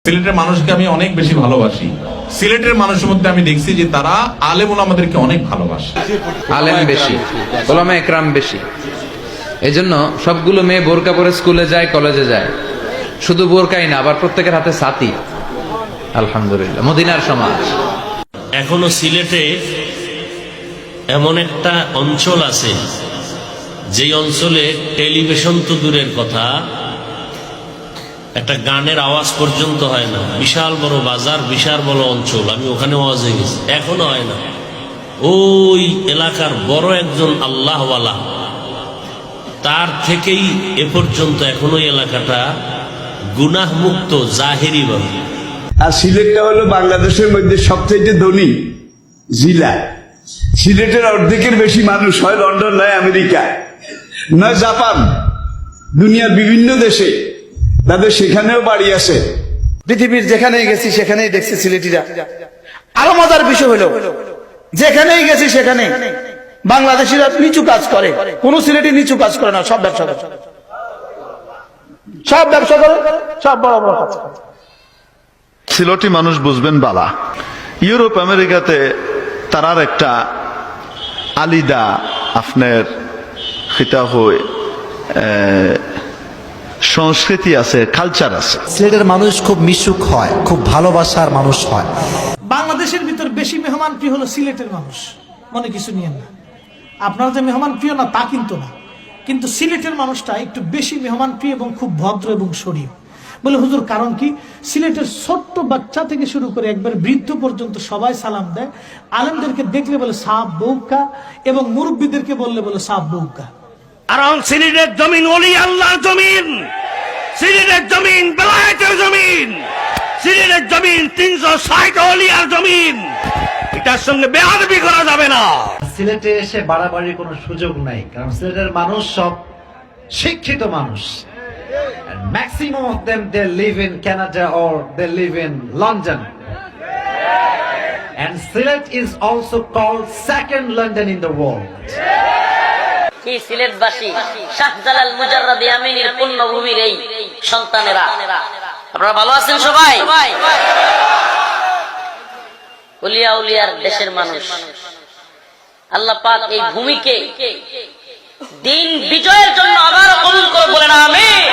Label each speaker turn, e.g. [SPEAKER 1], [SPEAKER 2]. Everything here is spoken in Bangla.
[SPEAKER 1] সিলেটের মানুষকে আমি অনেক বেশি ভালোবাসি। সিলেটের মানুষের মধ্যে আমি দেখছি যে তারা আলেম ওলামাদেরকে অনেক ভালোবাসে।
[SPEAKER 2] আলেম বেশি, ওলামা একরাম বেশি। এজন্য সবগুলো মেয়ে বোরকা পরে স্কুলে যায়, কলেজে যায়। শুধু বোরকাই না, আবার প্রত্যেকের হাতে ছাতি। আলহামদুলিল্লাহ, মদিনার সমাজ।
[SPEAKER 3] এখনো সিলেটে এমন একটা অঞ্চল আছে যেই অঞ্চলে টেলিভিশন তো দূরের কথা, একটা গানের আওয়াজ পর্যন্ত হয় না। বিশাল বড় বাজার, বিশাল বড় অঞ্চল, আমি ওখানে আওয়াজে গেছি, এখনো হয় না। ওই এলাকার বড় একজন আল্লাহওয়ালা, তার থেকেই এ পর্যন্ত এখনো এলাকাটা গুনাহ মুক্ত জাহেরি ভাবে।
[SPEAKER 4] আর সিলেটটা হলো বাংলাদেশের মধ্যে সবচেয়ে ধনী জেলা। সিলেটের অর্ধেকের বেশি মানুষ হয় লন্ডন, নয় আমেরিকা, নয় জাপান, দুনিয়ার বিভিন্ন দেশে তাদের সেখানেও বাড়ি আছে।
[SPEAKER 5] পৃথিবীর যেখানেই গেছি সেখানেই দেখছি সিলেটিরা। আরো মজার বিষয় হলো, যেখানেই গেছি সেখানে বাংলাদেশিরা নিচু কাজ করে, কোন সিলেটি নিচু কাজ করে না, সব ব্যবসা করে, সব ব্যবসা করে, সব বড় বড় কাজ করে।
[SPEAKER 6] সিলেটি মানুষ বুঝবেন বালা। ইউরোপ আমেরিকাতে তারার একটা আলিদা আপনার খিতা হয়ে সংস্কৃতি আছে, কালচার আছে।
[SPEAKER 7] সিলেটের মানুষ খুব মিশুক হয়, খুব ভালোবাসার মানুষ হয়।
[SPEAKER 8] বাংলাদেশের ভিতর বেশি মেহমান প্রিয় হলো সিলেটের মানুষ। মনে কিছু নিয়েন না, আপনারা যে মেহমান প্রিয় না তা কিন্তু না, কিন্তু সিলেটের মানুষটা একটু বেশি মেহমান প্রিয় এবং খুব ভদ্র এবং সরীফ। বলে হুজুর কারণ কি? সিলেটের ছোট্ট বাচ্চা থেকে শুরু করে একবার বৃদ্ধ পর্যন্ত সবাই সালাম দেয়। আলেমদেরকে দেখলে বলে সাব বউকা, এবং মুরব্বীদেরকে বললে বলে সাব বউকা।
[SPEAKER 9] কারণ সিলেটের জমিন ওলি আল্লাহর জমিন, সিলেটের জমিন বেলায়েতের জমিন, সিলেটের জমিন 360 ওলিয়ার জমিন। এটার সঙ্গে বেয়াদবি করা যাবে না।
[SPEAKER 7] সিলেটে এসে বাড়াবাড়ির কোনো সুযোগ নাই, কারণ সিলেটের মানুষ সব শিক্ষিত মানুষ। And maximum of them they live in Canada or they live in London. And Sylhet is also called second London in the world.
[SPEAKER 10] কি সিলেটবাসী শাহজালাল মুজাররদ ইয়ামিনীর পুণ্যভূমির এই সন্তানেরা, আপনারা ভালো আছেন সবাই? উলিয়া উলিয়ার দেশের মানুষ। আল্লাহ পাক এই ভূমিকে দিন বিজয়ের জন্য আবার কবুল করে বলেন আমিন।